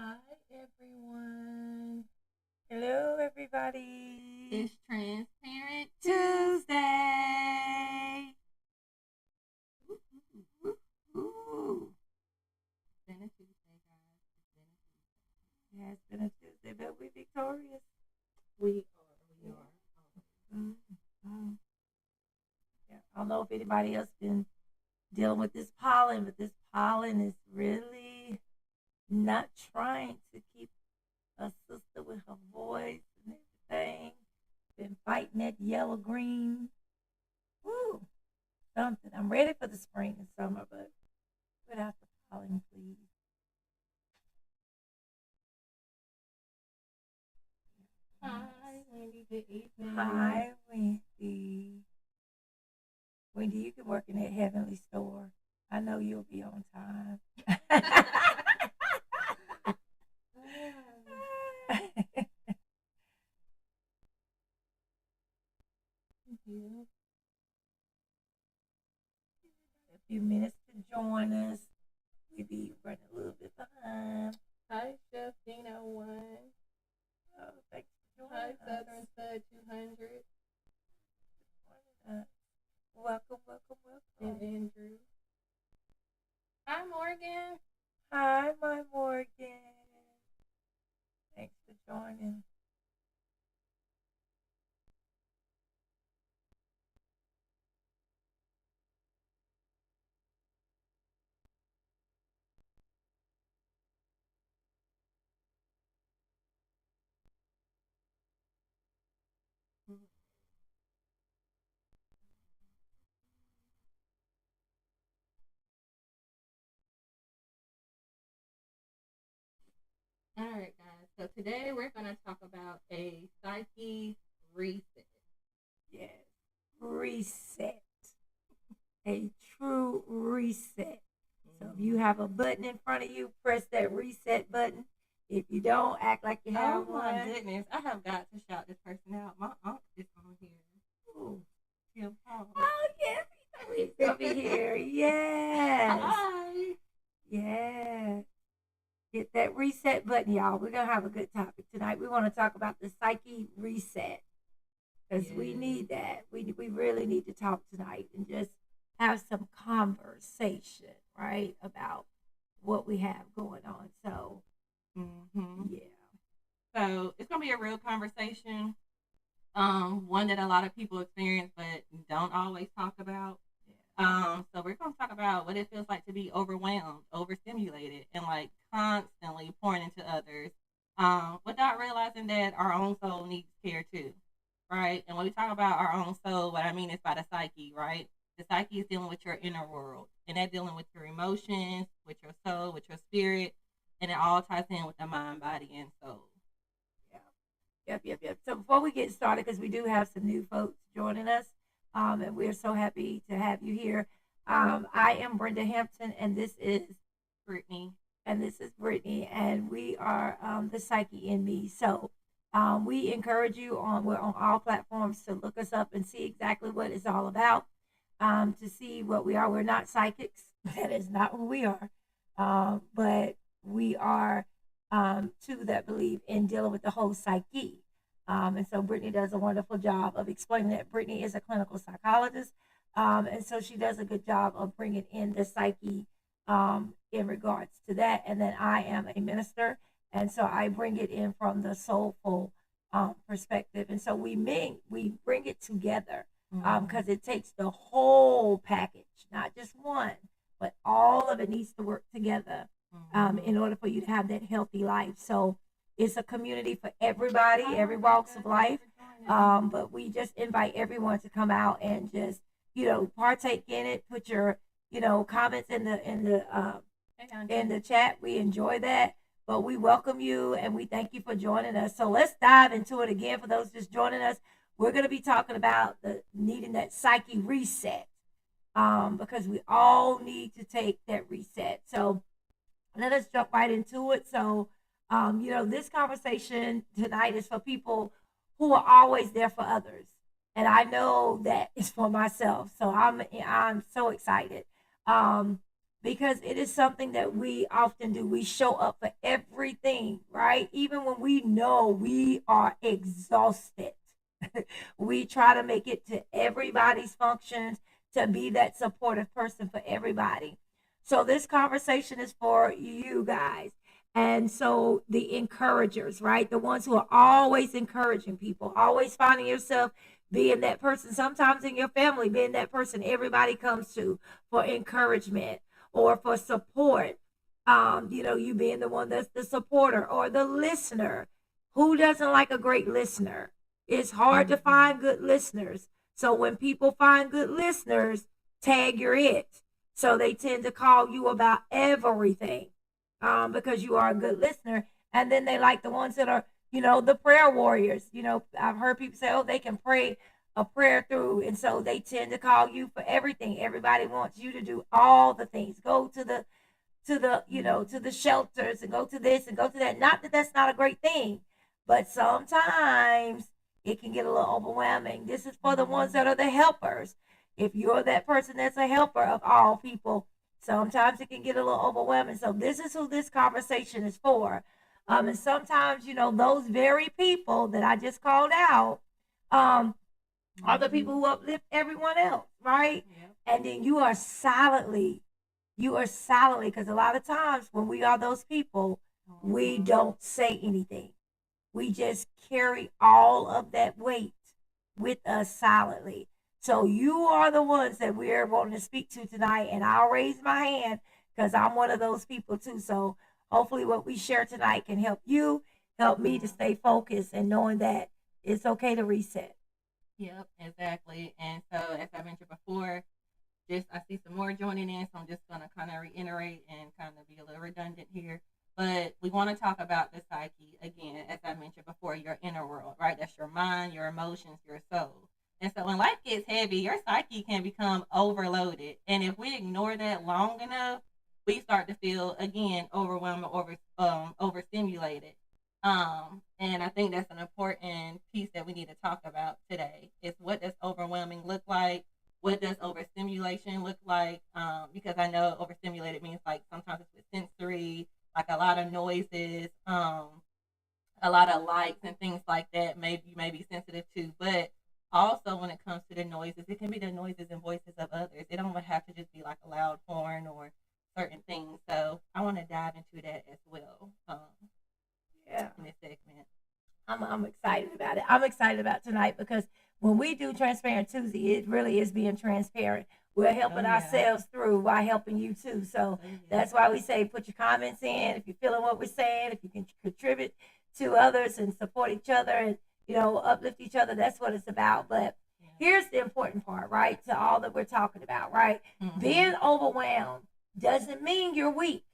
Hi, everyone. Hello, everybody. It's Transparent Tuesday. Ooh. It's been a Tuesday, guys. It's been a Tuesday. Yeah, it's been a Tuesday, but we're victorious. We are. Mm-hmm. Yeah, I don't know if anybody else been dealing with this pollen, but this pollen is really not trying to keep a sister with her voice and everything. Been fighting that yellow green. Woo, something. I'm ready for the spring and summer, but without the pollen, please. Hi, Wendy. Good evening. Hi, Wendy. Wendy, you can work in that heavenly store. I know you'll be on time. Yeah. A few minutes to join us. We be running a little bit behind. Hi, Chef Dino 1. Oh, thanks for Hi, joining Southern us. Stud 200. Joining us. Welcome, welcome, And welcome. Andrew. Hi, Morgan. Hi, my Morgan. Thanks for joining. All right, guys. So today we're going to talk about a psyche reset. Yes. Reset. A true reset. So if you have a button in front of you, press that reset button. If you don't, act like you have Oh my one. goodness. I have got to shout this person out. My aunt is on here. Ooh. Kim Paul. Oh, yes. He's going to be here. Yes. Hi. Yes. Hit that reset button, y'all. We're going to have a good topic tonight. We want to talk about the psyche reset because we need that. We really need to talk tonight and just have some conversation, right, about what we have going on. So, yeah. So it's gonna be a real conversation. One that a lot of people experience but don't always talk about. So we're gonna talk about what it feels like to be overwhelmed, overstimulated, and like constantly pouring into others, without realizing that our own soul needs care too, right? And when we talk about our own soul, what I mean is by the psyche, right? The psyche is dealing with your inner world, and that dealing with your emotions, with your soul, with your spirit, and it all ties in with the mind, body, and soul. Yeah. Yep. So before we get started, because we do have some new folks joining us, and we're so happy to have you here. I am Brenda Hampton, and this is Brittany. And this is Brittany, and we are the Psyche in Me. So we encourage you we're on all platforms to look us up and see exactly what it's all about. To see what we are. We're not psychics. That is not who we are. But we are two that believe in dealing with the whole psyche. And so Brittany does a wonderful job of explaining that. Brittany is a clinical psychologist. And so she does a good job of bringing in the psyche in regards to that. And then I am a minister. And so I bring it in from the soulful perspective. And so we bring it together because it takes the whole package, not just one, but all of it needs to work together in order for you to have that healthy life. So it's a community for everybody, every walks of life. But we just invite everyone to come out and just, partake in it. Put your, comments in the chat. We enjoy that. But we welcome you and we thank you for joining us. So let's dive into it again for those just joining us. We're going to be talking about the needing that psyche reset because we all need to take that reset. So let us jump right into it. So, this conversation tonight is for people who are always there for others, and I know that it's for myself. So I'm so excited. Um, because it is something that we often do. We show up for everything, right? Even when we know we are exhausted. We try to make it to everybody's functions, to be that supportive person for everybody. So this conversation is for you guys. And so the encouragers, right? The ones who are always encouraging people, always finding yourself being that person, sometimes in your family, being that person everybody comes to for encouragement or for support. You being the one that's the supporter or the listener. Who doesn't like a great listener? It's hard to find good listeners. So when people find good listeners, tag you're it. So they tend to call you about everything, because you are a good listener. And then they like the ones that are, the prayer warriors. I've heard people say, oh, they can pray a prayer through. And so they tend to call you for everything. Everybody wants you to do all the things. Go to the shelters and go to this and go to that. Not that that's not a great thing, but sometimes it can get a little overwhelming. This is for the ones that are the helpers. If you're that person that's a helper of all people, sometimes it can get a little overwhelming. So this is who this conversation is for. And sometimes, those very people that I just called out, are the people who uplift everyone else, right? Yep. And then you are silently, because a lot of times when we are those people, we don't say anything. We just carry all of that weight with us silently. So you are the ones that we're wanting to speak to tonight, and I'll raise my hand because I'm one of those people too. So hopefully what we share tonight can help you, help me to stay focused and knowing that it's okay to reset. Yep, exactly. And so, as I mentioned before, just I see some more joining in, so I'm just gonna kind of reiterate and kind of be a little redundant here. But we want to talk about the psyche again, as I mentioned before, your inner world, right? That's your mind, your emotions, your soul. And so when life gets heavy, your psyche can become overloaded. And if we ignore that long enough, we start to feel again overwhelmed or overstimulated. And I think that's an important piece that we need to talk about today. Is what does overwhelming look like? What does overstimulation look like? Because I know overstimulated means like sometimes it's with sensory, like a lot of noises, a lot of lights and things like that. Maybe you may be sensitive to, but also when it comes to the noises, it can be the noises and voices of others. It don't have to just be like a loud horn or certain things. So I want to dive into that as well. Yeah. In this segment. I'm excited about it. I'm excited about tonight because when we do Transparent Tuesday, it really is being transparent. We're helping ourselves through while helping you too. So that's why we say put your comments in if you're feeling what we're saying, if you can contribute to others and support each other and uplift each other. That's what it's about. But here's the important part, right? To all that we're talking about, right? Being overwhelmed doesn't mean you're weak.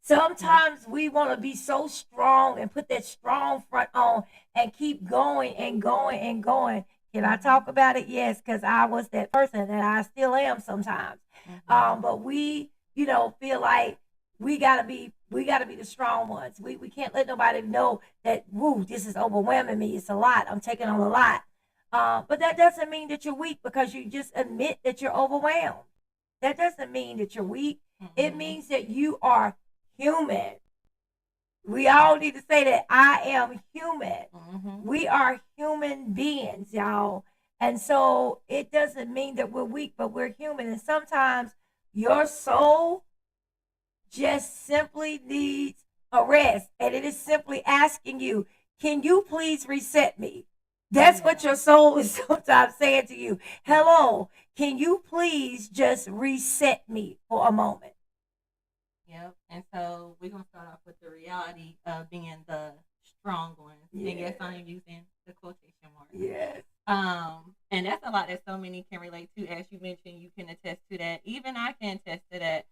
Sometimes we want to be so strong and put that strong front on and keep going and going and going. Can I talk about it? Yes, because I was that person and I still am sometimes. But we, feel like we gotta be the strong ones. We can't let nobody know that this is overwhelming me. It's a lot. I'm taking on a lot. But that doesn't mean that you're weak because you just admit that you're overwhelmed. That doesn't mean that you're weak. It means that you are human. We all need to say that I am human. We are human beings, y'all. And so it doesn't mean that we're weak, but we're human. And sometimes your soul just simply needs a rest. And it is simply asking you, can you please reset me? That's what your soul is sometimes saying to you. Hello, can you please just reset me for a moment? Yep. And so we're gonna start off with the reality of being the strong ones. Yeah. And yes, I am using the quotation marks. Yes. And that's a lot that so many can relate to. As you mentioned, you can attest to that. Even I can attest to that.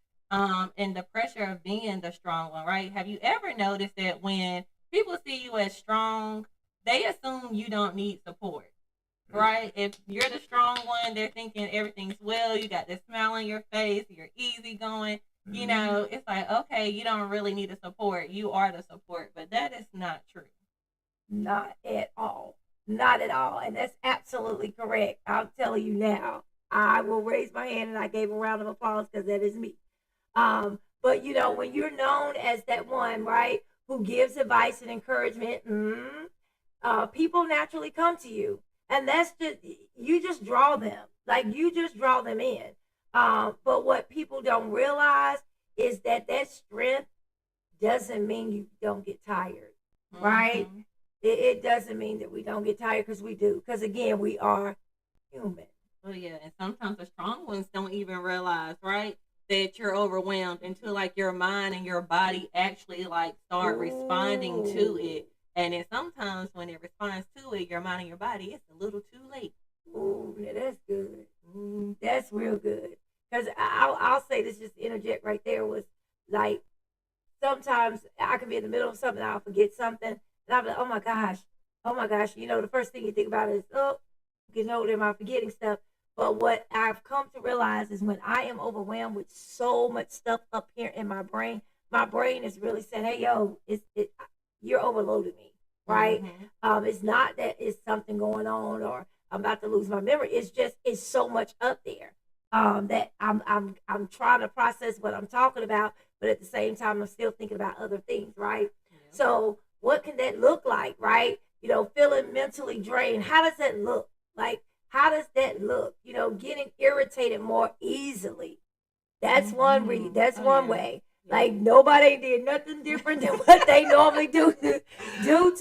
And the pressure of being the strong one, right? Have you ever noticed that when people see you as strong, they assume you don't need support, right? If you're the strong one, they're thinking everything's well. You got this smile on your face. You're easygoing. It's like, okay, you don't really need a support. You are the support, but that is not true. Not at all. Not at all. And that's absolutely correct. I'm telling you now. I will raise my hand and I gave a round of applause because that is me. But you know, when you're known as that one, right, who gives advice and encouragement, people naturally come to you, and that's just you just draw them, like you just draw them in. But what people don't realize is that that strength doesn't mean you don't get tired, right? Mm-hmm. It doesn't mean that we don't get tired because we do. Because again, we are human. Oh yeah, and sometimes the strong ones don't even realize, right, that you're overwhelmed until like your mind and your body actually like start responding to Ooh. it. And then sometimes when it responds to it, your mind and your body, it's a little too late. Ooh, now that's good. Mm-hmm. That's real good. Because I'll say this, just interject right there, was like sometimes I can be in the middle of something, I'll forget something, and I'll be like, oh my gosh. You know, the first thing you think about is, oh, getting older, am I forgetting stuff? But what I've come to realize is when I am overwhelmed with so much stuff up here in my brain is really saying, hey, yo, you're overloading me, right? Mm-hmm. It's not that it's something going on or I'm about to lose my memory. It's just, it's so much up there. That I'm trying to process what I'm talking about, but at the same time, I'm still thinking about other things, right? Yeah. So, what can that look like, right? You know, feeling mentally drained. How does that look? Like, how does that look? You know, getting irritated more easily. That's one Mm-hmm. that's Oh one yeah. way. Yeah. Like nobody did nothing different than what they normally do to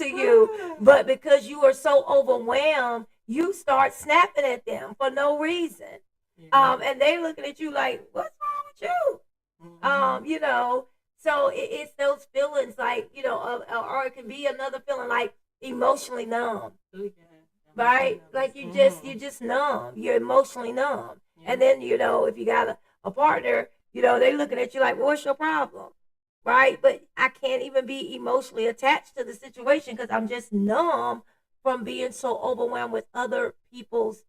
you, but because you are so overwhelmed, you start snapping at them for no reason. Yeah. And they looking at you like, "What's wrong with you?" Mm-hmm. You know, so it's those feelings like, you know, or it can be another feeling like emotionally numb, Oh yeah. Emotional right? Like numbness. Mm-hmm. you just numb. You're emotionally numb. Yeah. And then, you know, if you got a partner, you know, they looking at you like, what's your problem? Right? But I can't even be emotionally attached to the situation because I'm just numb from being so overwhelmed with other people's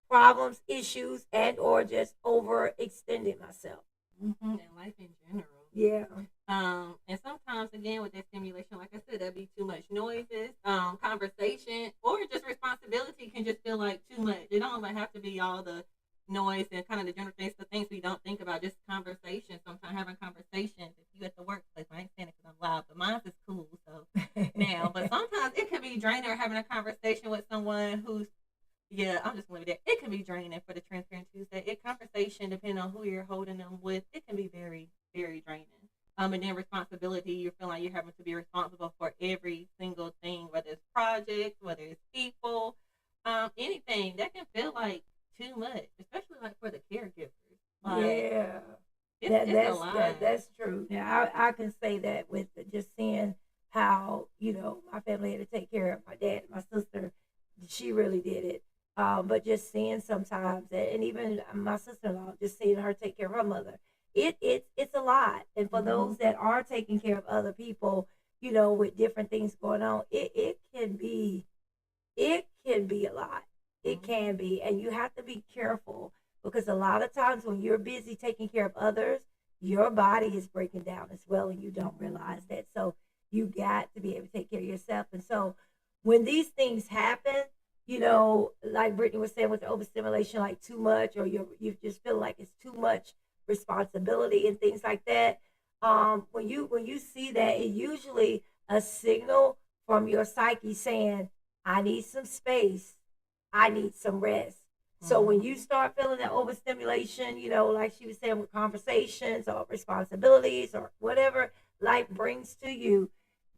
problems, issues, and or just overextending myself. Mm-hmm. And life in general. Yeah. And sometimes again with that stimulation, like I said, that'd be too much noises, conversation, or just responsibility can just feel like too much. It don't even have to be all the noise and kind of the general things, the things we don't think about, just conversation. Sometimes having conversations. If you at the workplace, I ain't saying it because I'm loud, but mine's is cool. So now, but sometimes it can be draining or having a conversation with someone who's yeah, I'm just limited. It can be draining for the Transparent Tuesday. It conversation, depending on who you're holding them with, it can be very, very draining. And then responsibility, you feel like you're having to be responsible for every single thing, whether it's projects, whether it's people, anything that can feel like too much, especially like for the caregivers. Like Yeah. it's a lot. That's true. Now I can say that with just seeing how, you know, my family had to take care of my dad and my sister. She really did it. But just seeing sometimes, and even my sister-in-law, just seeing her take care of her mother, it's a lot. And for Mm-hmm. those that are taking care of other people, you know, with different things going on, it can be a lot. It Mm-hmm. can be, and you have to be careful because a lot of times when you're busy taking care of others, your body is breaking down as well, and you don't realize Mm-hmm. that. So you got to be able to take care of yourself. And so when these things happen, you know, like Brittany was saying with the overstimulation, like too much, or you just feel like it's too much responsibility and things like that. When you see that, it usually a signal from your psyche saying, I need some space. I need some rest. So when you Mm-hmm. start feeling that overstimulation, you know, like she was saying with conversations or responsibilities or whatever life brings to you,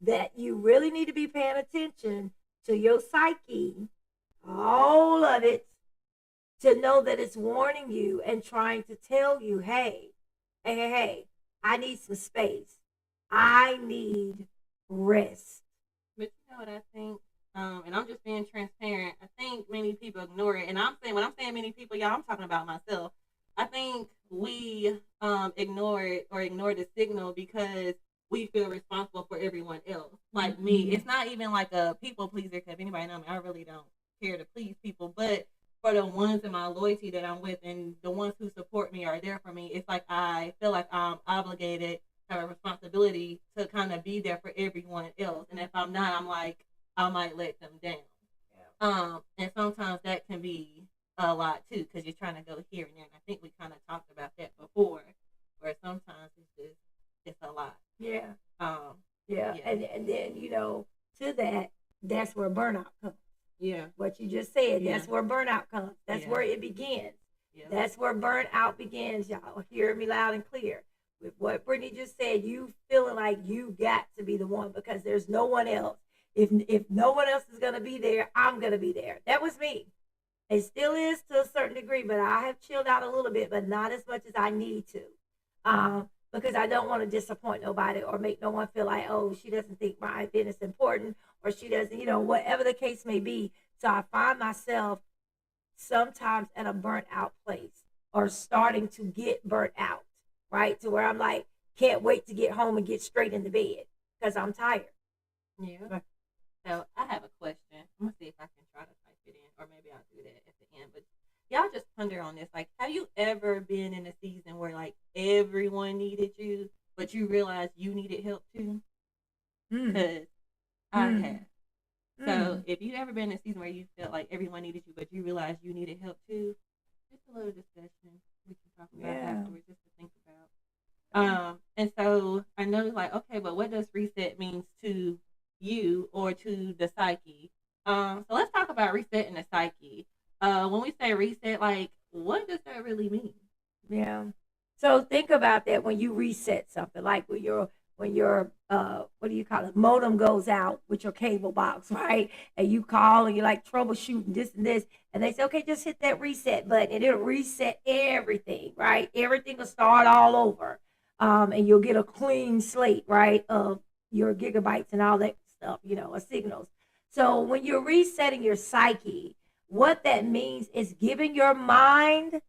that you really need to be paying attention to your psyche, all of it, to know that it's warning you and trying to tell you, hey, I need some space. I need rest. But you know what I think? And I'm just being transparent. I think many people ignore it. And I'm saying when I'm saying many people, y'all, I'm talking about myself. I think we ignore it or ignore the signal because we feel responsible for everyone else. Like me, Mm-hmm. it's not even like a people pleaser. Because if anybody know me, I really don't care to please people. But for the ones in my loyalty that I'm with and the ones who support me are there for me, it's like I feel like I'm obligated, have a responsibility to kind of be there for everyone else. And if I'm not, I'm like, I might let them down. And sometimes that can be a lot too, because you're trying to go here and there. And I think we kind of talked about that before, or sometimes it's a lot. Yeah. Um, Yeah. yeah. And then, to that, that's where burnout comes. Yeah. What you just said, Yeah. that's where burnout comes. That's Yeah. where it begins. Yeah. That's where burnout begins, y'all. Hear me loud and clear. With what Brittany just said, you feeling like you got to be the one because there's no one else. If no one else is gonna be there, I'm gonna be there. That was me. It still is to a certain degree, but I have chilled out a little bit, but not as much as I need to. Because I don't want to disappoint nobody or make no one feel like, oh, she doesn't think my event is important or she doesn't, whatever the case may be. So I find myself sometimes at a burnt out place or starting to get burnt out, right? To where I'm like, can't wait to get home and get straight into bed because I'm tired. Yeah. So I have a question. I'm gonna see if I can try to type it in, or maybe I'll do that at the end. But y'all just ponder on this. Like, have you ever been in a season where like everyone needed you, but you realized you needed help too? Because I have. So if you ever been in a season where you felt like everyone needed you, but you realized you needed help too, just a little discussion we can talk about afterwards, just to think about. And so I know, like, okay, but what does reset means to you or to the psyche? So let's talk about resetting the psyche. When we say reset, like, what does that really mean? Yeah. So think about that when you reset something, like when your what do you call it, modem goes out with your cable box, right? And you call and you're like troubleshooting this and this, and they say, okay, just hit that reset button, and it'll reset everything, right? Everything will start all over, and you'll get a clean slate, right, of your gigabytes and all that stuff, or signals. So when you're resetting your psyche, what that means is giving your mind,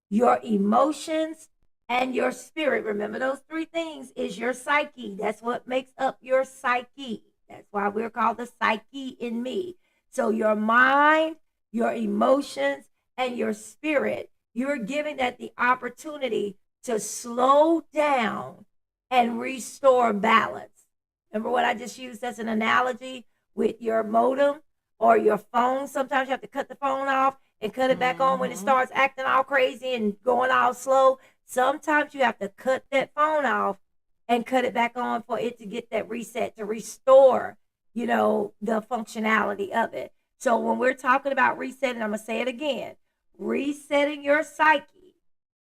your emotions, and your spirit. Remember, those three things is your psyche. That's what makes up your psyche. That's why we're called the psyche in me. So your mind, your emotions, and your spirit, you're giving that the opportunity to slow down and restore balance. Remember what I just used as an analogy with your modem or your phone? Sometimes you have to cut the phone off and cut it back on when it starts acting all crazy and going all slow. Sometimes you have to cut that phone off and cut it back on for it to get that reset, to restore, the functionality of it. So when we're talking about resetting, I'm going to say it again. Resetting your psyche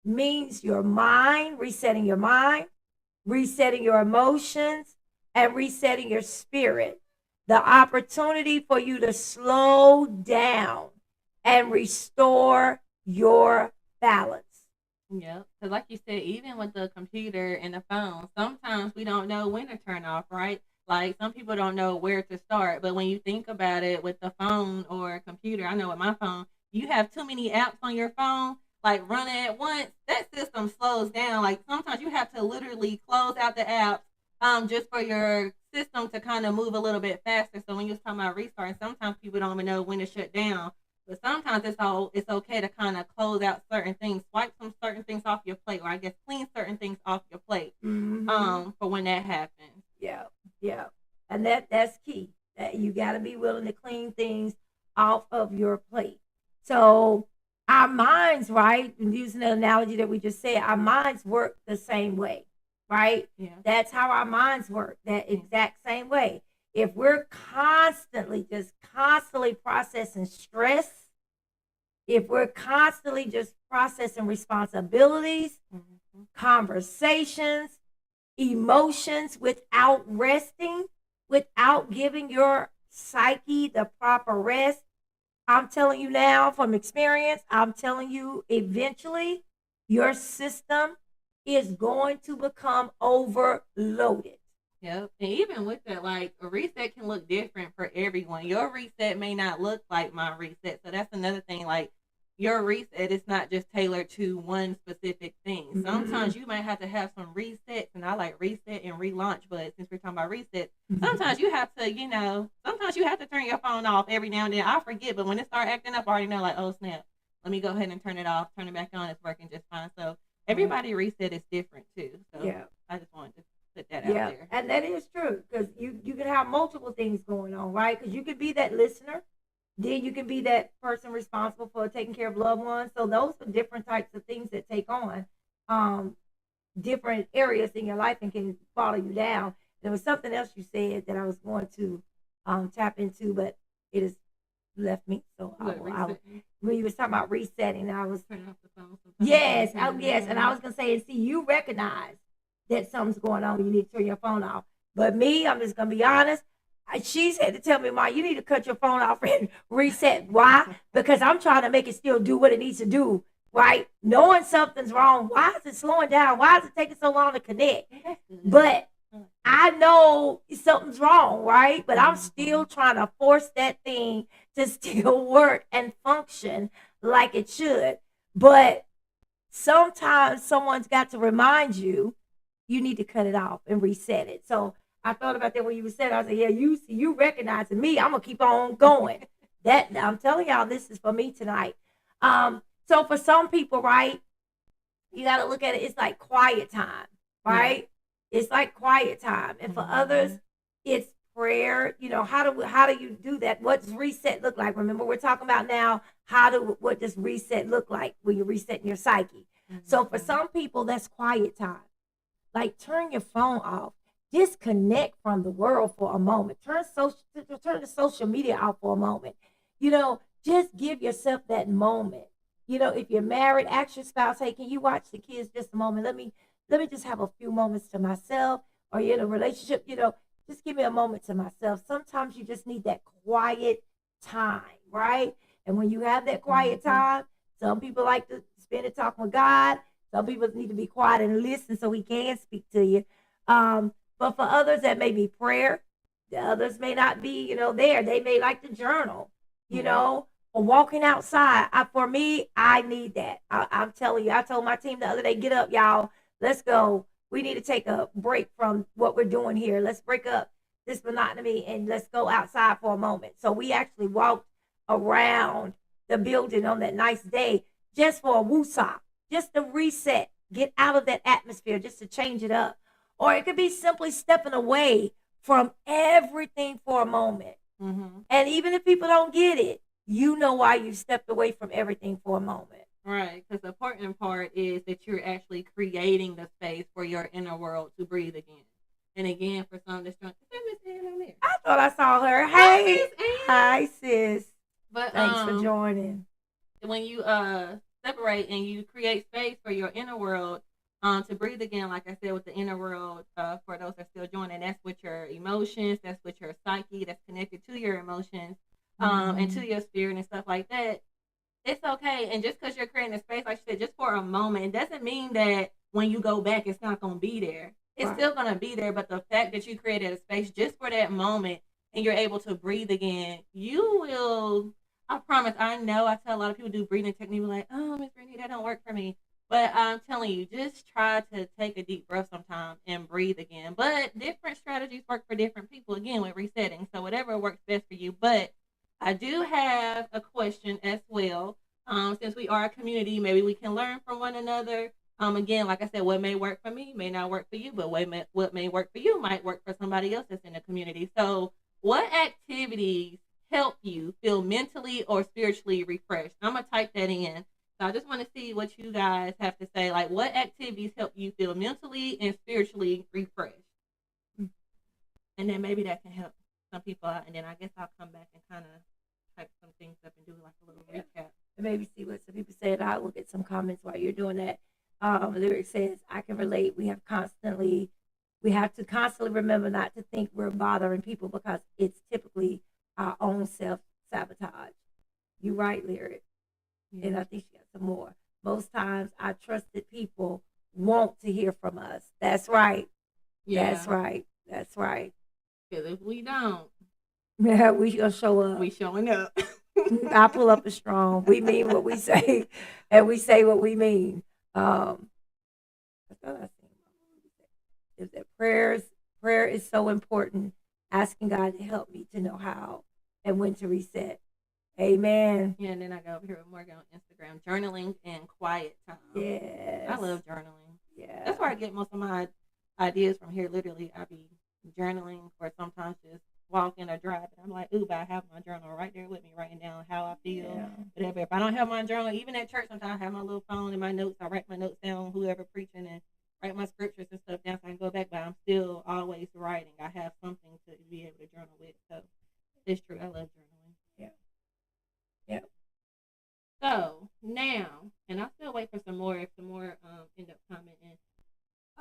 means your mind, resetting your mind, resetting your emotions, and resetting your spirit. The opportunity for you to slow down and restore your balance. Yeah, because like you said, even with the computer and the phone, sometimes we don't know when to turn off, right? Like some people don't know where to start, but when you think about it with the phone or computer, I know with my phone, you have too many apps on your phone, like running at once, that system slows down. Like sometimes you have to literally close out the apps just for your system to kind of move a little bit faster. So when you're talking about restarting, sometimes people don't even know when to shut down. But sometimes it's okay to kind of close out certain things, swipe some certain things off your plate, or I guess clean certain things off your plate. For when that happens. Yeah, yeah, and that's key. That you got to be willing to clean things off of your plate. So our minds, right? And using the analogy that we just said, our minds work the same way, right? Yeah. That's how our minds work. That exact same way. If we're constantly processing stress, if we're constantly just processing responsibilities, conversations, emotions without resting, without giving your psyche the proper rest, I'm telling you now from experience, I'm telling you eventually your system is going to become overloaded. Yep. And even with that, like a reset can look different for everyone. Your reset may not look like my reset. So that's another thing. Like your reset is not just tailored to one specific thing. Sometimes you might have to have some resets, and I like reset and relaunch, but since we're talking about reset, sometimes you have to, sometimes you have to turn your phone off every now and then. I forget, but when it start acting up, I already know, like, oh snap, let me go ahead and turn it off, turn it back on, it's working just fine. So everybody reset is different too. So yeah. I just wanted to put that out there. And that is true, because you can have multiple things going on, right? Because you could be that listener, then you can be that person responsible for taking care of loved ones. So those are different types of things that take on. different areas in your life and can follow you down. There was something else you said that I was going to tap into, but it has left me. So when you was talking about resetting, I was turning off the phone. yes, yes, and I was gonna say, see, you recognize that something's going on. You need to turn your phone off. But me, I'm just gonna be honest. She's had to tell me, "Ma, you need to cut your phone off and reset." Why? Because I'm trying to make it still do what it needs to do. Right? Knowing something's wrong. Why is it slowing down? Why is it taking so long to connect? But I know something's wrong, right? But I'm still trying to force that thing to still work and function like it should. But sometimes someone's got to remind you you need to cut it off and reset it. So I thought about that when you said, I was like, yeah, you see, you recognizing me. I'm gonna keep on going. That I'm telling y'all, this is for me tonight. So for some people, right, you got to look at it. It's like quiet time, right? It's like quiet time, and for others, it's prayer. You know, how do you do that? What does reset look like? Remember, we're talking about now what does reset look like when you're resetting your psyche. So for some people, that's quiet time. Like turn your phone off, disconnect from the world for a moment. Turn the social media off for a moment. You know, just give yourself that moment. You know, if you're married, ask your spouse, hey, can you watch the kids just a moment? Let me just have a few moments to myself. Or you're in a relationship, you know, just give me a moment to myself. Sometimes you just need that quiet time, right? And when you have that quiet time, some people like to spend it talking with God. Some people need to be quiet and listen so he can speak to you. But for others, that may be prayer. The others may not be, you know, there. They may like to journal, you know, or walking outside. For me, I need that. I'm telling you, I told my team the other day, get up, y'all. Let's go. We need to take a break from what we're doing here. Let's break up this monotony and let's go outside for a moment. So we actually walked around the building on that nice day just for a woosah, just to reset, get out of that atmosphere, just to change it up. Or it could be simply stepping away from everything for a moment. And even if people don't get it, you know why you stepped away from everything for a moment. Right, because the important part is that you're actually creating the space for your inner world to breathe again. And again, for some, that's trying. I thought I saw her. Hey, hi sis. But thanks for joining. When you separate and you create space for your inner world to breathe again, like I said, with the inner world, for those that are still joining, that's with your emotions, that's with your psyche, that's connected to your emotions, and to your spirit and stuff like that. It's okay. And just because you're creating a space, like you said, just for a moment, it doesn't mean that when you go back, it's not going to be there. It's still going to be there. But the fact that you created a space just for that moment and you're able to breathe again, you will, I promise, I know I tell a lot of people do breathing technique, like, oh, Miss Brittany, that don't work for me. But I'm telling you, just try to take a deep breath sometime and breathe again. But different strategies work for different people, again, with resetting. So whatever works best for you. But I do have a question as well. Since we are a community, maybe we can learn from one another. Again, like I said, what may work for me may not work for you, but what may work for you might work for somebody else that's in the community. So what activities help you feel mentally or spiritually refreshed? I'm going to type that in. So I just want to see what you guys have to say. Like, what activities help you feel mentally and spiritually refreshed? And then maybe that can help some people out. And then I guess I'll come back and kind of type some things up and do like a little recap. And maybe see what some people said. I'll look at some comments while you're doing that. The lyric says, I can relate. We have to constantly remember not to think we're bothering people because it's typically our own self-sabotage. You right, lyric. And I think she got some more. Most times our trusted people want to hear from us. That's right. Yeah. That's right. That's right. Because if we don't, yeah, we gonna show up. We showing up. I pull up a strong. We mean what we say, and we say what we mean. I thought I seen is that prayer is so important. Asking God to help me to know how and when to reset. Amen. Yeah, and then I go over here with Morgan on Instagram, journaling and quiet time. Yes. I love journaling. Yeah. That's where I get most of my ideas from here. Literally, I be journaling or sometimes just walking or driving. I'm like, ooh, but I have my journal right there with me, writing down how I feel. Whatever. If I don't have my journal, even at church, sometimes I have my little phone and my notes. I write my notes down, whoever preaching, and write my scriptures and stuff down so I can go back, but I'm still always writing. I have something to be able to journal with. So it's true. I love journaling. Yeah. Yeah. So now, and I'll still wait for some more if some more end up commenting.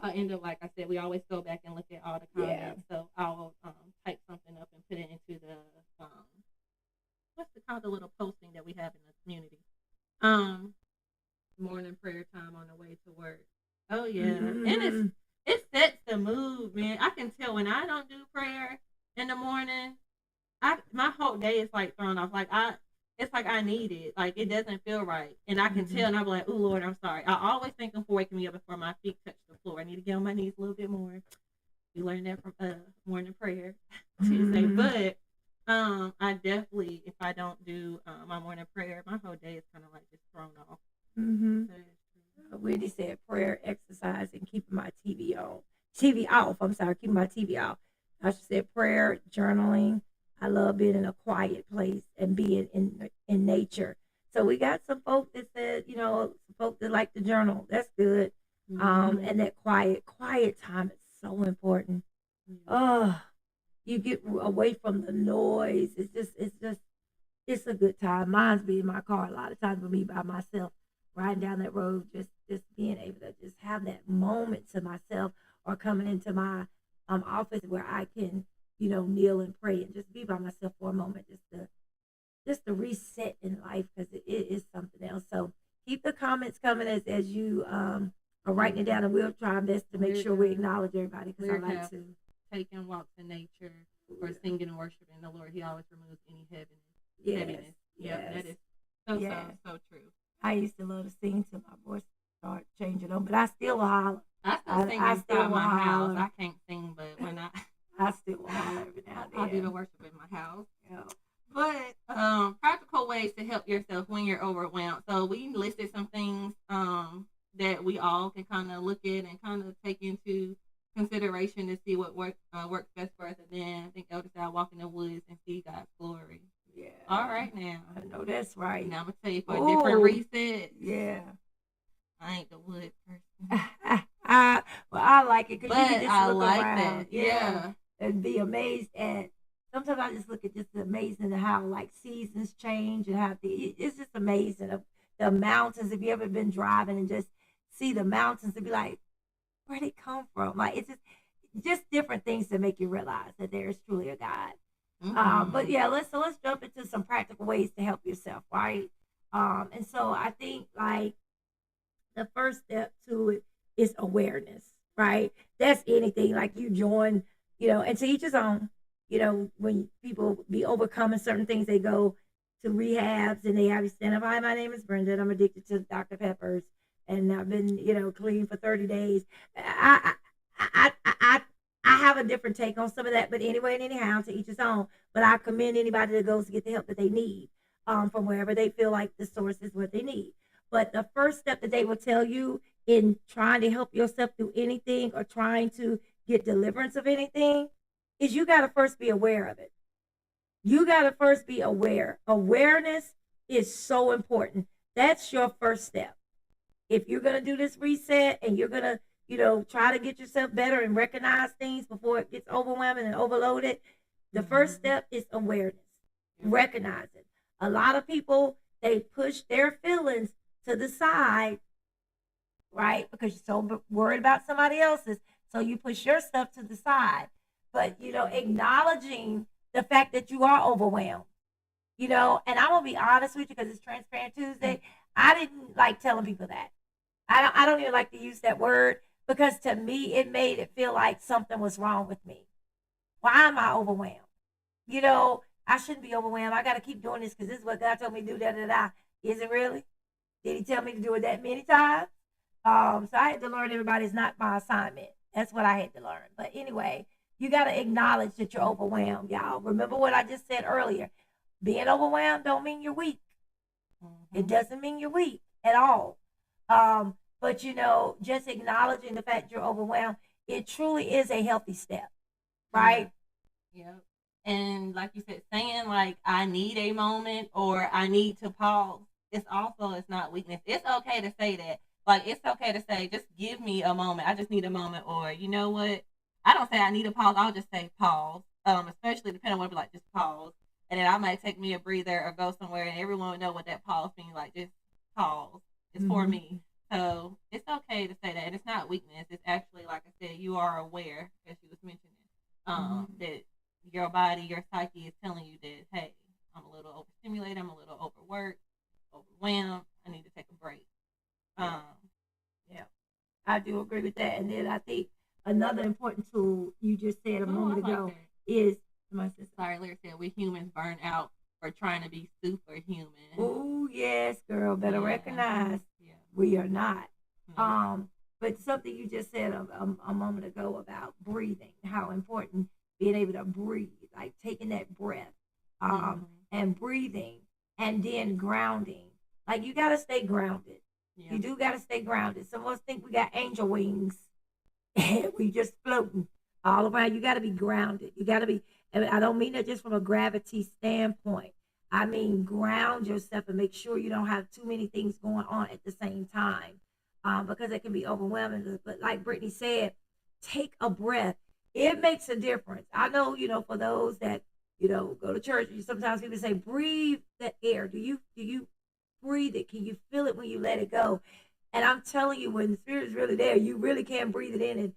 I'll end up, like I said, we always go back and look at all the comments. Yeah. So I'll type something up and put it into the what's the called the little posting that we have in the community. Morning prayer time on the way to work. Oh yeah, and it sets the mood, man. I can tell when I don't do prayer in the morning, my whole day is like thrown off. Like it's like I need it. Like it doesn't feel right, and I can tell. And I'm like, oh Lord, I'm sorry. I always thank Him for waking me up before my feet touch the floor. I need to get on my knees a little bit more. We learned that from morning prayer Tuesday, but I definitely, if I don't do my morning prayer, my whole day is kind of like just thrown off. Wendy said prayer, exercise, and keeping my TV off. I'm sorry, keeping my TV off. I should say prayer, journaling. I love being in a quiet place and being in nature. So we got some folks that said, some folks that like to journal. That's good. And that quiet time is so important. You get away from the noise. It's a good time. Mine's being in my car a lot of times with me by myself, riding down that road, just being able to just have that moment to myself, or coming into my office where I can, kneel and pray and just be by myself for a moment, just to reset in life, because it is something else. So keep the comments coming as you are writing it down, and we'll try our best to make sure we acknowledge everybody, because I like to. Taking walks in nature or singing and worshiping the Lord, He always removes any heaviness. Yeah, that is so true. I used to love to sing till my voice started changing on, but I still will holler. I still sing inside my house. I can't sing, but when I still will holler every now and then. I do the worship in my house. Yeah. But practical ways to help yourself when you're overwhelmed. So we listed some things that we all can kind of look at and kind of take into consideration to see what works best for us. And then I think Elder said, walk in the woods and see God's glory. Yeah. All right now. I know that's right. Now I'm gonna tell you for a different reset. Yeah. I ain't the wood person. Well, I like it because you can just I look like around, that. Yeah. and be amazed at. Sometimes I just look at just amazing how like seasons change, and how it's just amazing of the mountains. If you ever been driving and just see the mountains and be like, where'd it come from? Like it's just different things to make you realize that there is truly a God. But yeah, let's jump into some practical ways to help yourself, right? And so I think like the first step to it is awareness, right? That's anything like you join, and to each his own. When people be overcoming certain things, they go to rehabs and they have you stand up. Hi, my name is Brenda, and I'm addicted to Dr. Peppers, and I've been, clean for 30 days. I have a different take on some of that, but anyway and anyhow, to each his own. But I commend anybody that goes to get the help that they need from wherever they feel like the source is what they need. But the first step that they will tell you in trying to help yourself through anything or trying to get deliverance of anything is you got to first be aware of it. You got to first be aware. Awareness is so important. That's your first step. If you're going to do this reset and you're going to, try to get yourself better and recognize things before it gets overwhelming and overloaded, the first step is awareness. Recognize it. A lot of people, they push their feelings to the side, right? Because you're so worried about somebody else's. So you push your stuff to the side. But, acknowledging the fact that you are overwhelmed, and I'm going to be honest with you because it's Transparent Tuesday. I didn't like telling people that. I don't even like to use that word because to me, it made it feel like something was wrong with me. Why am I overwhelmed? I shouldn't be overwhelmed. I got to keep doing this because this is what God told me to do, da-da-da. Is it really? Did He tell me to do it that many times? So I had to learn everybody's not my assignment. That's what I had to learn. But anyway, you got to acknowledge that you're overwhelmed, y'all. Remember what I just said earlier. Being overwhelmed don't mean you're weak. It doesn't mean you're weak at all. But, just acknowledging the fact you're overwhelmed, it truly is a healthy step, right? Yeah. And like you said, saying like, I need a moment or I need to pause, it's not weakness. It's okay to say that, Like, it's okay to say, just give me a moment. I just need a moment. Or, you know what? I don't say I need a pause. I'll just say pause. Especially depending on what, like, just pause. And then I might take me a breather or go somewhere, and everyone would know what that pause means. Like, just pause. It's for me. So it's okay to say that. And it's not weakness. It's actually, like I said, you are aware, as you was mentioning, that your body, your psyche is telling you that, hey, I'm a little overstimulated, I'm a little overworked, overwhelmed, I need to take a break. Yeah, I do agree with that. And then I think another important tool you just said a moment ago is my sister. Sorry, Larry said we humans burn out for trying to be superhuman. Oh yes, girl, better recognize we are not. But something you just said a moment ago about breathing, how important being able to breathe, like taking that breath, and breathing, and then grounding. Like you gotta stay grounded. Yeah. You do gotta stay grounded. Some of us think we got angel wings, and we just floating all around. You gotta be grounded. You gotta be. And I don't mean that just from a gravity standpoint. I mean ground yourself and make sure you don't have too many things going on at the same time, because it can be overwhelming. But like Brittany said, take a breath. It makes a difference. I know, for those that go to church, sometimes people say breathe that air. Do you breathe it? Can you feel it when you let it go? And I'm telling you, when the spirit is really there, you really can breathe it in and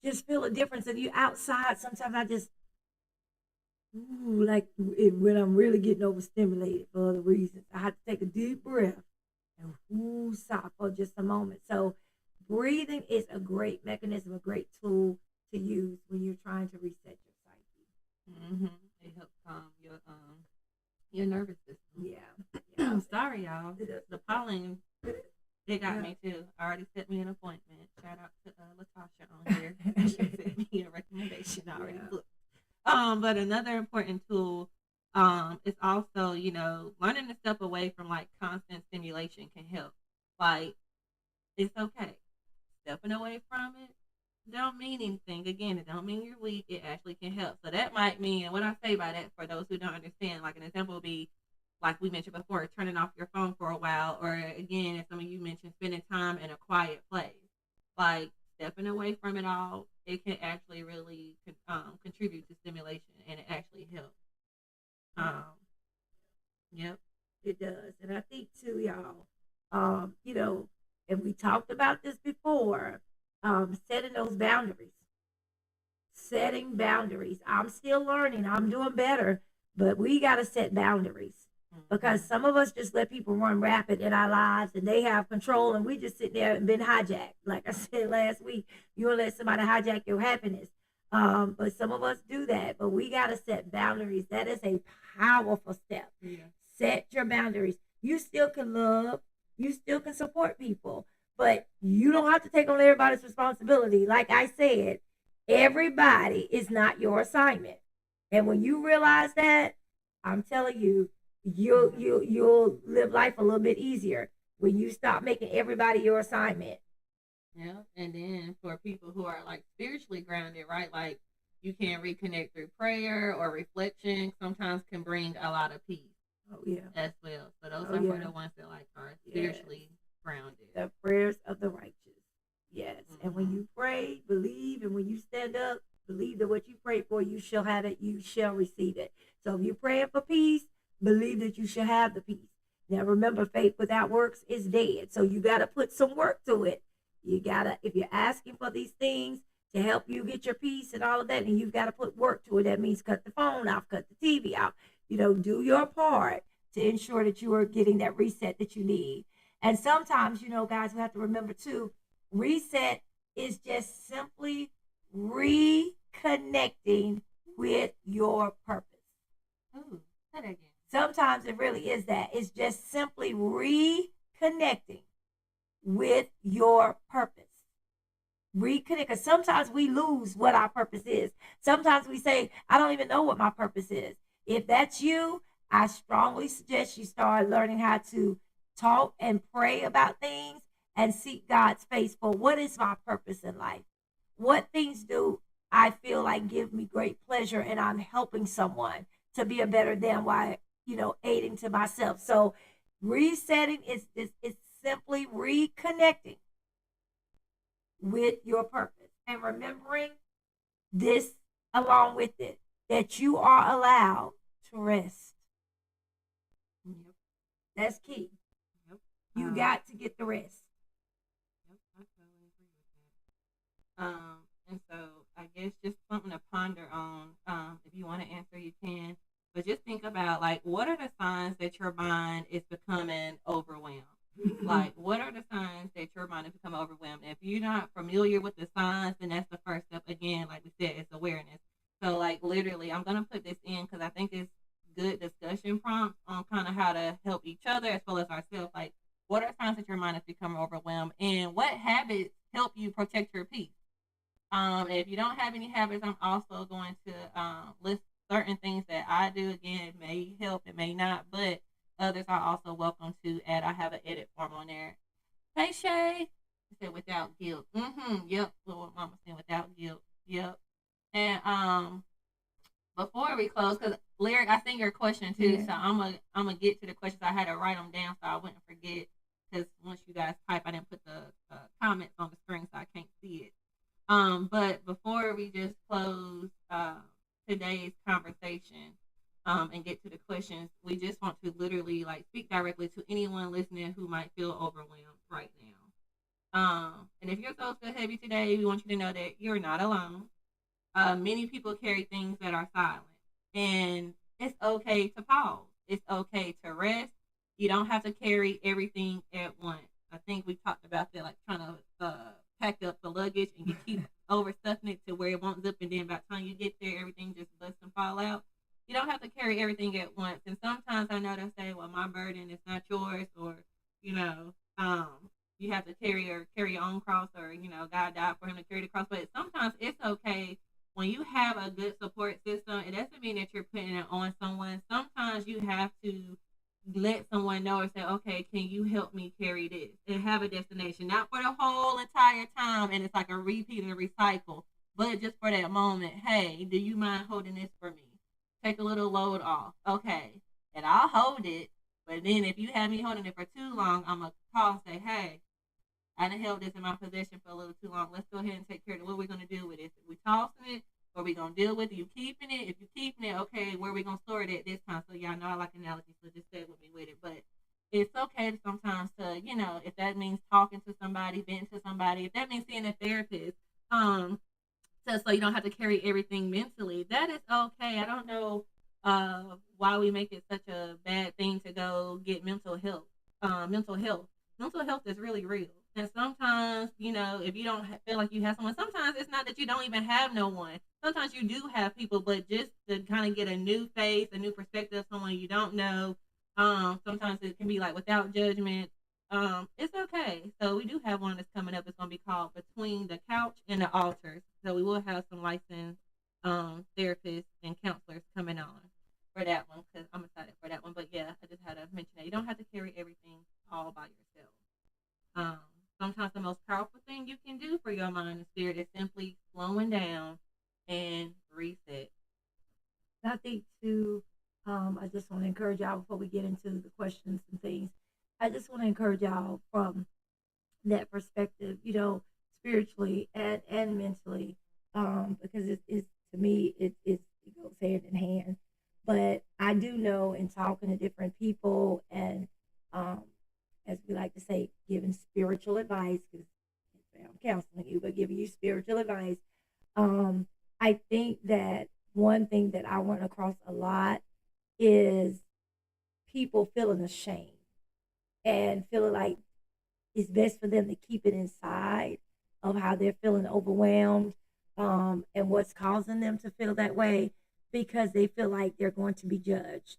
just feel a difference. And you outside, sometimes I just like when I'm really getting overstimulated for other reasons, I have to take a deep breath and stop for just a moment. So breathing is a great mechanism, a great tool to use when you're trying to reset your psyche. It helps calm your nervous system. Yeah. I'm sorry, y'all. The pollen, it got me too. Already set me an appointment. Shout out to Latasha on here. She sent me a recommendation already. But another important tool is also, learning to step away from like constant stimulation can help. Like, it's okay. Stepping away from it don't mean anything. Again, it don't mean you're weak. It actually can help. So that might mean, and what I say by that, for those who don't understand, like an example would be, like we mentioned before, turning off your phone for a while, or again, as some of you mentioned, spending time in a quiet place. Like stepping away from it all, it can actually really contribute to stimulation, and it actually helps. Yep, it does. And I think too, y'all, and we talked about this before, setting those boundaries. Setting boundaries. I'm still learning. I'm doing better, but we got to set boundaries because some of us just let people run rapid in our lives and they have control, and we just sit there and been hijacked. Like I said last week, you don't let somebody hijack your happiness. But some of us do that, but we got to set boundaries. That is a powerful step. Yeah. Set your boundaries. You still can love, you still can support people, but you don't have to take on everybody's responsibility. Like I said, everybody is not your assignment. And when you realize that, I'm telling you, you'll live life a little bit easier when you stop making everybody your assignment. Yeah, and then for people who are like spiritually grounded, right? Like you can reconnect through prayer or reflection. Sometimes can bring a lot of peace. Oh yeah, as well. So those are for the ones that like are spiritually grounded. The prayers of the righteous. Yes, and when you pray, believe, and when you stand up, believe that what you prayed for, you shall have it. You shall receive it. So if you're praying for peace, believe that you shall have the peace. Now remember, faith without works is dead. So you got to put some work to it. You gotta, if you're asking for these things to help you get your peace and all of that, and you've got to put work to it. That means cut the phone off, cut the TV off. Do your part to ensure that you are getting that reset that you need. And sometimes, guys, we have to remember too, reset is just simply reconnecting with your purpose. Ooh, say that again. Sometimes it really is that. It's just simply reconnecting with your purpose. Reconnect. Because sometimes we lose what our purpose is. Sometimes we say, I don't even know what my purpose is. If that's you, I strongly suggest you start learning how to talk and pray about things and seek God's face for what is my purpose in life? What things do I feel like give me great pleasure and I'm helping someone to be a better them while, aiding to myself. So resetting is simply reconnecting with your purpose and remembering this along with it, that you are allowed to rest. Yep. That's key. Yep. You got to get the rest. Yep. I totally agree with that. And so I guess just something to ponder on. If you want to answer, you can. But just think about like, what are the signs that your mind is becoming overwhelmed? Like, what are the signs that your mind has become overwhelmed? If you're not familiar with the signs, then that's the first step. Again, like we said, it's awareness. So, like, literally, I'm gonna put this in because I think it's good discussion prompts on kind of how to help each other as well as ourselves. Like, what are signs that your mind has become overwhelmed, and what habits help you protect your peace? If you don't have any habits, I'm also going to list certain things that I do. Again, it may help, it may not, but others are also welcome to add. I have an edit form on there. Hey Shay, I said without guilt. Yep. What Mama said without guilt. Yep. And before we close, because Lyric, I seen your question too, Yeah. so I'm gonna get to the questions. I had to write them down so I wouldn't forget. Because once you guys type, I didn't put the comments on the screen, so I can't see it. But before we just close today's conversation and get to the questions, we just want to literally like speak directly to anyone listening who might feel overwhelmed right now. And if your soul feel heavy today, we want you to know that you're not alone. Many people carry things that are silent, and it's okay to pause. It's okay to rest. You don't have to carry everything at once. I think we talked about that, like trying to pack up the luggage and you keep overstuffing it to where it won't zip, and then by the time you get there, everything just busts and fall out. You don't have to carry everything at once. And sometimes I know they say, "Well, my burden is not yours," or you know, you have to carry your own cross, or God died for him to carry the cross. But sometimes it's okay when you have a good support system. It doesn't mean that you're putting it on someone. Sometimes you have to let someone know or say, okay, can you help me carry this and have a destination, not for the whole entire time. And it's like a repeat and a recycle, but just for that moment. Hey, do you mind holding this for me? Take a little load off. Okay. And I'll hold it. But then if you have me holding it for too long, I'm going to call and say, hey, I done held this in my possession for a little too long. Let's go ahead and take care of it. What are we gonna do with it? We tossing it, or we gonna deal with it? You keeping it? If you keeping it, okay, where are we gonna store it at this time? So y'all know I like analogies, so just stay with me with it. But it's okay sometimes to, if that means talking to somebody, venting to somebody, if that means seeing a therapist, so you don't have to carry everything mentally. That is okay. I don't know why we make it such a bad thing to go get mental health. Mental health is really real. And sometimes, if you don't feel like you have someone, sometimes it's not that you don't even have no one. Sometimes you do have people, but just to kind of get a new face, a new perspective, someone you don't know. Sometimes it can be like without judgment. It's okay. So we do have one that's coming up. It's going to be called Between the Couch and the Altars. So we will have some licensed therapists and counselors coming on for that one because I'm excited for that one. But yeah, I just had to mention that you don't have to carry everything all by yourself. Um, Sometimes the most powerful thing you can do for your mind and spirit is simply slowing down and reset. I think too, I just want to encourage y'all before we get into the questions and things. I just want to encourage y'all from that perspective, spiritually and mentally, because it's to me it goes hand in hand. But I do know in talking to different people and um, as we like to say, giving spiritual advice because I'm counseling you, but giving you spiritual advice. Um, I think that one thing that I run across a lot is people feeling ashamed and feeling like it's best for them to keep it inside of how they're feeling overwhelmed, and what's causing them to feel that way because they feel like they're going to be judged,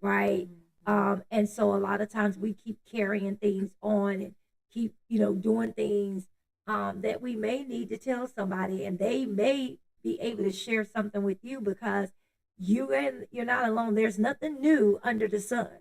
right? And so a lot of times we keep carrying things on and keep, doing things that we may need to tell somebody, and they may be able to share something with you because you're not alone. There's nothing new under the sun.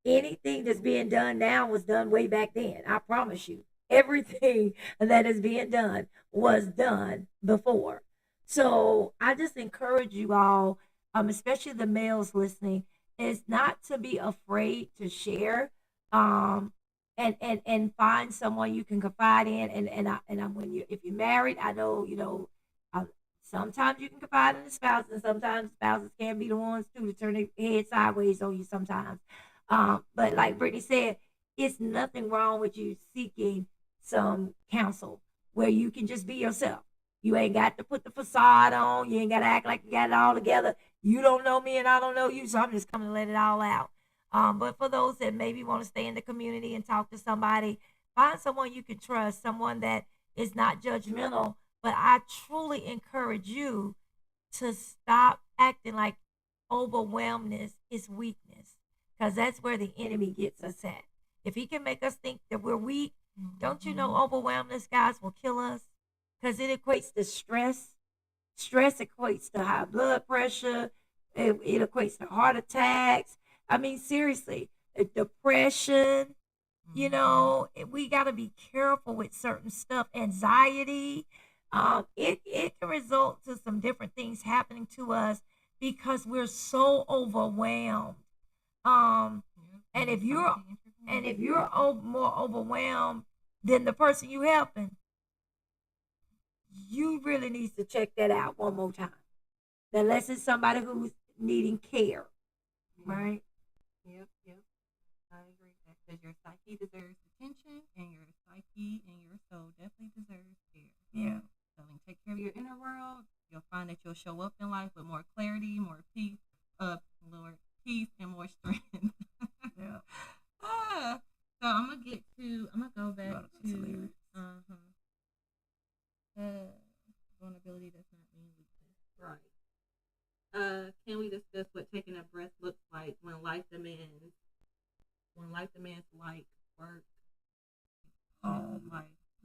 Anything that's being done now was done way back then. I promise you. Everything that is being done was done before. So I just encourage you all, especially the males listening, is not to be afraid to share. Um, and find someone you can confide in. And when you if you're married, I know uh, sometimes you can confide in the spouse, and sometimes spouses can be the ones too to turn their head sideways on you sometimes. But like Brittany said, it's nothing wrong with you seeking some counsel where you can just be yourself. You ain't got to put the facade on. You ain't got to act like you got it all together. You don't know me and I don't know you, so I'm just coming to let it all out. But for those that maybe want to stay in the community and talk to somebody, find someone you can trust, someone that is not judgmental. But I truly encourage you to stop acting like overwhelmness is weakness, because that's where the enemy gets us at. If he can make us think that we're weak, don't you know overwhelmness, guys, will kill us? Because it equates to stress. Stress equates to high blood pressure. It equates to heart attacks. I mean, seriously, depression. We got to be careful with certain stuff. Anxiety. It can result to some different things happening to us because we're so overwhelmed. Um, and if you're more overwhelmed than the person you helping, you really need to check that out one more time. Unless it's somebody who's needing care, right? Yep. I agree with that because your psyche deserves attention, and your psyche and your soul definitely deserves care. Yeah. So when you take care of your inner world, you'll find that you'll show up in life with more clarity, more peace, Lord, peace and more strength. Yeah. So I'm gonna go back to vulnerability does not mean weakness. Right. Can we discuss what taking a breath looks like when life demands like work,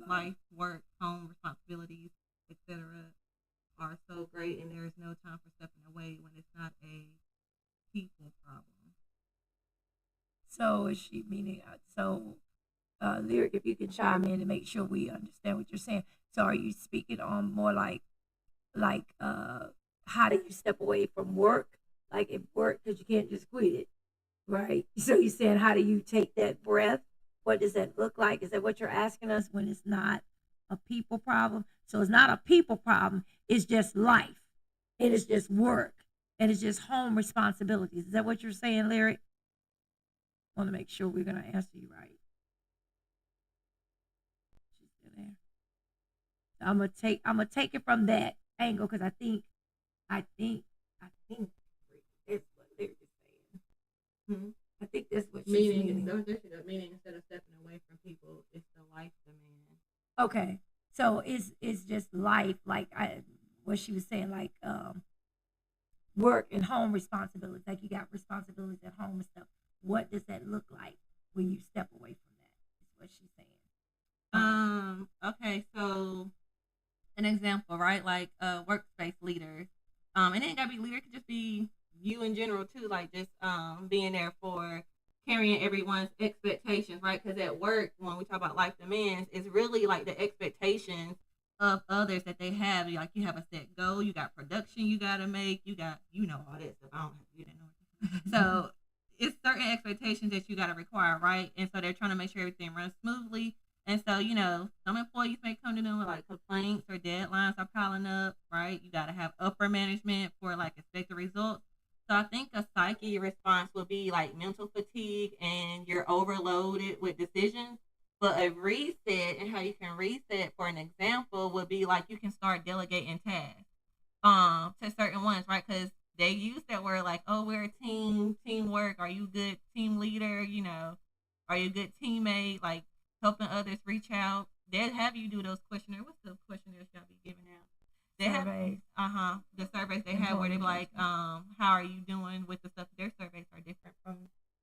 life, work, home responsibilities, etc. are so great, and there is no time for stepping away when it's not a people problem. So is she meaning? Lyric, if you can chime in and make sure we understand what you're saying. So are you speaking on more like how do you step away from work? Like if work, because you can't just quit it, right? So you're saying how do you take that breath? What does that look like? Is that what you're asking us when it's not a people problem? So it's not a people problem. It's just life, and it's just work, and it's just home responsibilities. Is that what you're saying, Lyric? Want to make sure we're gonna answer you right. She's still there. So I'm gonna take it from that angle because I think that's what Lyric is saying. Hmm. I think that's what she's Meaning, meaning. meaning instead of stepping away from people, it's the life demand. Okay, so it's just life, like what she was saying, like work and home responsibilities. Like you got responsibilities at home and stuff. What does that look like when you step away from that? Is what she's saying. Okay, so an example, right? Like workspace leaders. It ain't gotta be leader, it could just be you in general too, like just being there for carrying everyone's expectations, right? Because at work, when we talk about life demands, it's really like the expectations of others that they have. Like you have a set goal, you got production you gotta make, you got all that stuff. I don't have to do that. So it's certain expectations that you gotta require, right? And so they're trying to make sure everything runs smoothly. And so, some employees may come to them with like complaints or deadlines are piling up, right? You got to have upper management for like expected results. So I think a psyche response would be like mental fatigue and you're overloaded with decisions. But a reset and how you can reset, for an example, would be like you can start delegating tasks to certain ones, right? Because they use that word like, oh, we're a team, teamwork. Are you a good team leader? Are you a good teammate? Like helping others reach out. They'll have you do those questionnaires. What's the questionnaires y'all be giving out? They Surveys. have the surveys they have where they be like, how are you doing with the stuff? Their surveys are different from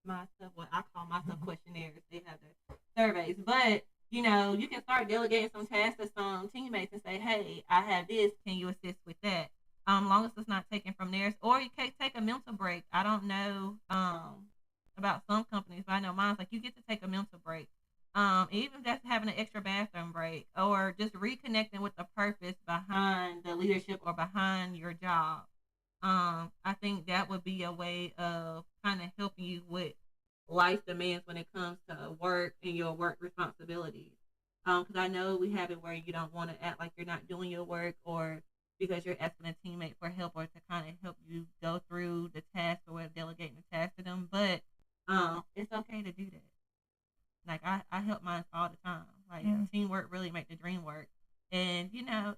my stuff. What I call my stuff questionnaires. They have their surveys, but you can start delegating some tasks to some teammates and say, hey, I have this. Can you assist with that? Long as it's not taken from theirs, or you can take a mental break. I don't know about some companies, but I know mine's like you get to take a mental break. Even just having an extra bathroom break or just reconnecting with the purpose behind the leadership or behind your job. I think that would be a way of kind of helping you with life demands when it comes to work and your work responsibilities. Because I know we have it where you don't want to act like you're not doing your work, or because you're asking a teammate for help or to kind of help you go through the task or delegating the task to them. But it's okay to do that. Like I help mine all the time. Like Yeah. teamwork really make the dream work. And you know,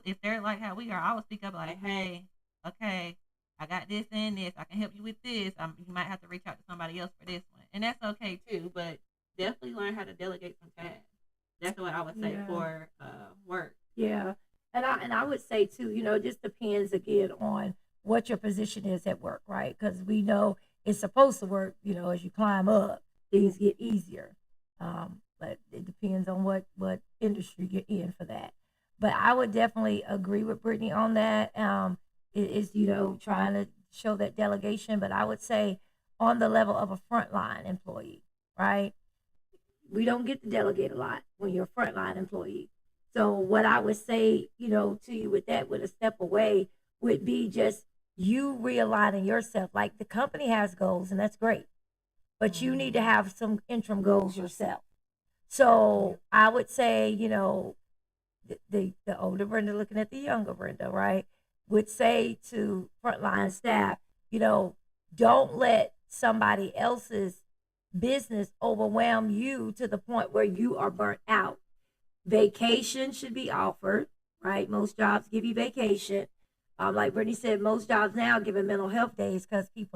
if they're like how we are, I will speak up like, hey, okay, I got this and this. I can help you with this. You might have to reach out to somebody else for this one, and that's okay too. But definitely learn how to delegate some tasks. That's what I would say Yeah. for work. Yeah. And I would say too, it just depends again on what your position is at work, right? Because we know it's supposed to work, as you climb up, things get easier. But it depends on what industry you're in for that. But I would definitely agree with Brittany on that. It is, trying to show that delegation, but I would say on the level of a frontline employee, right? We don't get to delegate a lot when you're a frontline employee. So what I would say, to you with that, with a step away, would be just you realigning yourself. Like the company has goals, and that's great, but you need to have some interim goals yourself. So I would say, the older Brenda looking at the younger Brenda, right, would say to frontline staff, don't let somebody else's business overwhelm you to the point where you are burnt out. Vacation should be offered, right? Most jobs give you vacation. Like Brittany said, most jobs now give mental health days because people